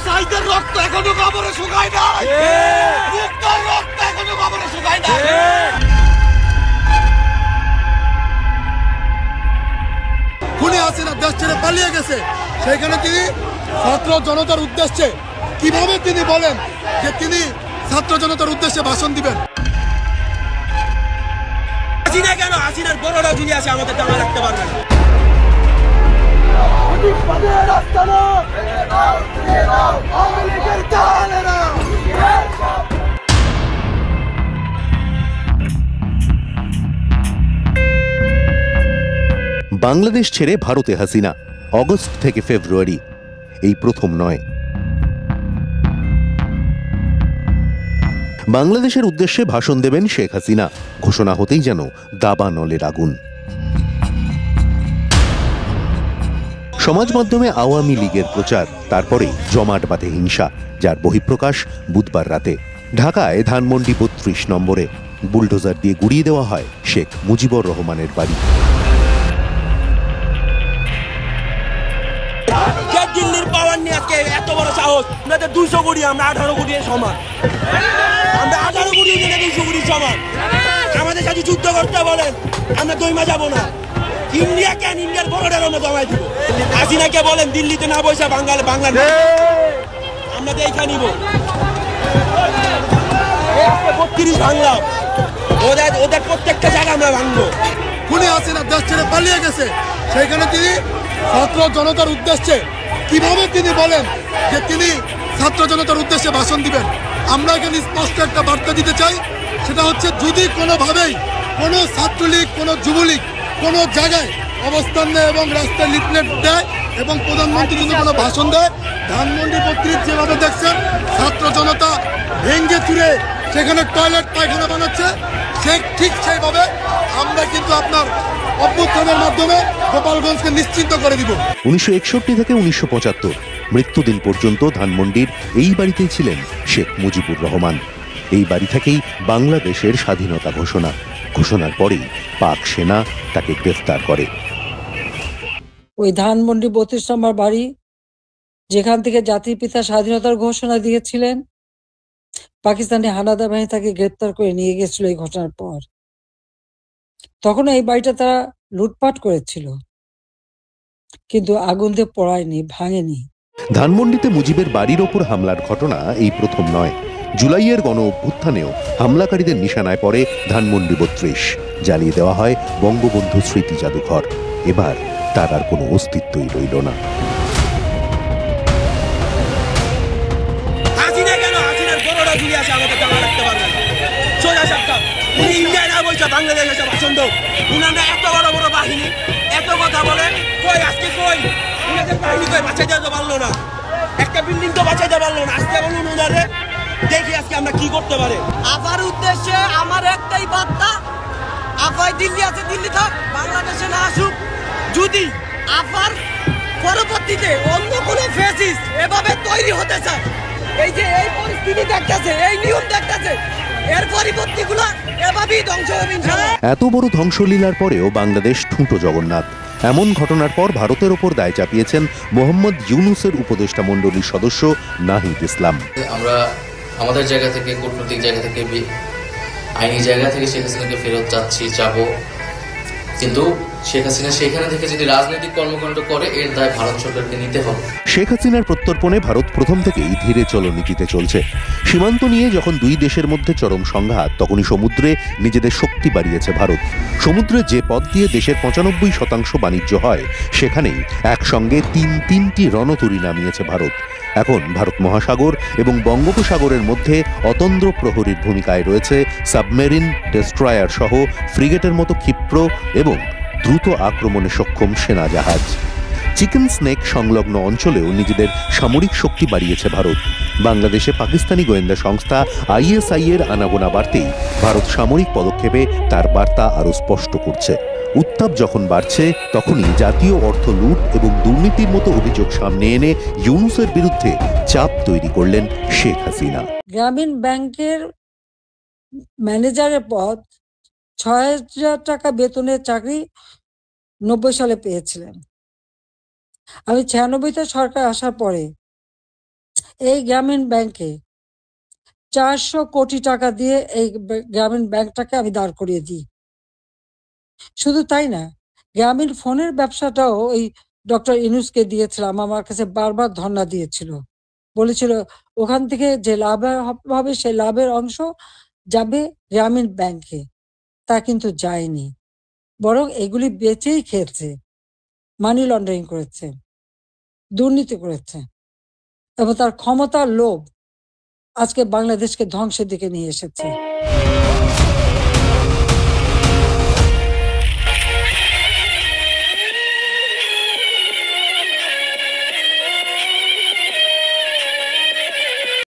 সাইদের রক্ত এখনো কবরে শুকায় না, মুক্তার রক্ত এখনো কবরে শুকায় না। খুনি হাসিনা দেশ ছেড়ে পালিয়ে গেছে, সেখানে তিনি ছাত্র জনতার উদ্দেশ্যে কিভাবে তিনি বলেন যে তিনি ছাত্র জনতার উদ্দেশ্যে ভাষণ দিবেন? হাসিনা কেন, হাসিনার বড়রা যদি আছে আমাদের জামা রাখতে পারবে না। বাংলাদেশ ছেড়ে ভারতে হাসিনা অগস্ট থেকে ফেব্রুয়ারি, এই প্রথম নয়। বাংলাদেশের উদ্দেশ্যে ভাষণ দেবেন শেখ হাসিনা, ঘোষণা হতেই যেন দাবানলের আগুন। সমাজ মাধ্যমে আওয়ামী লীগের প্রচার, তারপরেই জমাট বাঁধে হিংসা, যার বহিঃপ্রকাশ বুধবার রাতে ঢাকায় ধানমন্ডি ৩২ নম্বরে বুলডোজার দিয়ে গুড়িয়ে দেওয়া হয় শেখ মুজিবুর রহমানের বাড়ি। দিল্লির পাওয়ার নিয়ে আজকে এত বড় সাহস, আমাদের 200 কোটি, আমরা 18 কোটি সমান, আমরা 18 কোটি 200 কোটি সমান। আমাদের সাথে যুদ্ধ করতে বলেন, আমরা দইমা যাবো না। ইন্ডিয়া কেন, ইন্ডিয়ার বড়টার আমরা জমাই দিব। হাসিনাকে বলেন দিল্লিতে না বসে বাংলা আমরা দেখা নিব। 32 ভাঙলাম, ওদের প্রত্যেকটা জায়গা আমরা ভাঙবো। খুনি হাসিনা দেশ ছেড়ে পালিয়ে গেছে, সেখানে তিনি ছাত্র জনতার উদ্দেশ্যে কিভাবে তিনি বলেন যে তিনি ছাত্র জনতার উদ্দেশ্যে ভাষণ দিবেন? আমরা এখানে স্পষ্ট একটা বার্তা দিতে চাই, সেটা হচ্ছে যদি কোনোভাবেই কোনো ছাত্রলীগ, কোনো যুবলীগ কোনো জায়গায় অবস্থান নেয় এবং রাস্তায় লিফলেট দেয় এবং প্রধানমন্ত্রীর জন্য কোনো ভাষণ দেয়, ধানমন্ডি ৩২ যেভাবে দেখছেন ছাত্র জনতা ভেঙ্গে চুরে সেখানে টয়লেট পায়খানা বানাচ্ছে, ঠিক সেইভাবে আমরা কিন্তু আপনার অভ্যুত্থানের মাধ্যমে গোপালগঞ্জকে নিশ্চিন্ত করে দিব। 1961 থেকে 1975 মৃত্যুদিন পর্যন্ত ধানমন্ডির এই বাড়িতেই ছিলেন শেখ মুজিবুর রহমান। এই বাড়ি থেকেই বাংলাদেশের স্বাধীনতা ঘোষণার পরেই পাক সেনা তাকে গ্রেফতার করে। ওই ধানমন্ডি ৩২ নম্বর বাড়ি, যেখান থেকে জাতির পিতা স্বাধীনতার ঘোষণা দিয়েছিলেন, পাকিস্তানি হানাদার বাহিনী তাকে গ্রেফতার করে নিয়ে গেছিল এই ঘটনার পর। তখন এই বাড়িটা তারা লুটপাট করেছিল, কিন্তু আগুন দিয়ে পোড়ায়নি, ভাঙেনি। ধানমন্ডিতে মুজিবের বাড়ির ওপর হামলার ঘটনা এই প্রথম নয়। জুলাইয়ের গণ অভ্যুত্থানেও হামলাকারীদের নিশানায় পড়ে ধানমন্ডি ৩২, জ্বালিয়ে দেওয়া হয় বঙ্গবন্ধু স্মৃতি জাদুঘর। এবার তার আর কোনো অস্তিত্বই রইল না। হাসিনা কেন, হাসিনার বড়রা যদি আছে আমাদের জামা রাখতে পারবে না। সোজা সাপটা উনি ইন্ডিয়ায় না বলছে বাংলাদেশে এসে ভাষণ দাও। উনারা এত বড় বড় বাহিনী, এত কথা বলে, কই আজকে কই উনাদের বাহিনী কই বাঁচাইতে পারলো না, একটা বিল্ডিং তো বাঁচাইতে পারলো না। আজকে বলুন উনারে, দেখি আজকে আমরা কি করতে পারি। আফার উদ্দেশ্যে আমার একটাই বার্তা, আফাই দিল্লি আছে, দিল্লি থাক, বাংলাদেশে না আসুক। যদি আফার পরবর্তীতে অন্য কোনো ফেসিস এভাবে তৈরি হতে চায়, এই যে এই পরিস্থিতি দেখতেছে, এই নিয়ম দেখতেছে, এর পরিবর্তীগুলো এভাবেই ধ্বংস হবে ইনশাআল্লাহ। এত বড় ধ্বংসলীলার পরেও বাংলাদেশ ঠুঁটো জগন্নাথ। এমন ঘটনার পর ভারতের ওপর দায় চাপিয়েছেন মোহাম্মদ ইউনূসের উপদেষ্টা মণ্ডলীর সদস্য নাহিদ ইসলাম। আমরা আমাদের জায়গা থেকে, কূটনৈতিক জায়গা থেকে, আইনি জায়গা থেকে শেখ হাসিনাকে ফেরত যাবো, কিন্তু শেখ হাসিনা সেখানে থেকে যদি রাজনৈতিক কর্মকাণ্ড করে, এর দায় ভারত সরকারকে নিতে হবে। শেখ হাসিনার প্রত্যর্পণে ভারত প্রথম থেকেই ধীরে চলো নীতিতে চলছে। সীমান্ত নিয়ে যখন দুই দেশের মধ্যে চরম সংঘাত, তখনই সমুদ্রে নিজেদের শক্তি বাড়িয়েছে ভারত। সমুদ্রে যে পথ দিয়ে দেশের 95% বাণিজ্য হয়, সেখানেই একসঙ্গে তিনটি রণতরী নামিয়েছে ভারত। এখন ভারত মহাসাগর এবং বঙ্গোপসাগরের মধ্যে অতন্দ্র প্রহরীর ভূমিকায় রয়েছে সাবমেরিন, ডেস্ট্রয়ার সহ ফ্রিগেটের মতো ক্ষিপ্র এবং দ্রুত আক্রমণে সক্ষম সেনা জাহাজ। চিকেন স্নেক সংলগ্ন অঞ্চলেও নিজেদের সামরিক শক্তি বাড়িয়েছে ভারত। বাংলাদেশে পাকিস্তানি গোয়েন্দা সংস্থা ISI এর আনাগোনা বাড়তেই ভারত সামরিক পদক্ষেপে তার বার্তা আরও স্পষ্ট করছে। উত্তাপ যখন বাড়ছে, তখনই জাতীয় অর্থ লুট এবং দুর্নীতির মতো অভিযোগ সামনে এনে ইউনূসের বিরুদ্ধে চাপ তৈরি করলেন শেখ হাসিনা। গ্রামীণ ব্যাংকের ম্যানেজারের পদ, ৬,০০০ টাকা বেতনের চাকরি ৯০ সালে পেয়েছিলেন। আমি ৯৬তে সরকার আসার পরে এই গ্রামীণ ব্যাংকে 400 কোটি টাকা দিয়ে এই গ্রামীণ ব্যাংকটাকে আমি দাঁড় করিয়ে দিই। শুধু তাই না, গ্রামীণ ফোনের ব্যবসাটাও ওই ডক্টর ইউনূসকে দিয়েছিলাম। আমার কাছে বারবার ধর্ণা দিয়েছিল, বলেছিল ওখান থেকে যে লাভ হবে সেই লাভের অংশ যাবে গ্রামীণ ব্যাংকে। তা কিন্তু যায়নি, বরং এগুলি বেচেই খেয়েছে, মানি লন্ডারিং করেছে, দুর্নীতি করেছে এবং তার ক্ষমতার লোভ আজকে বাংলাদেশকে ধ্বংসের দিকে নিয়ে এসেছে।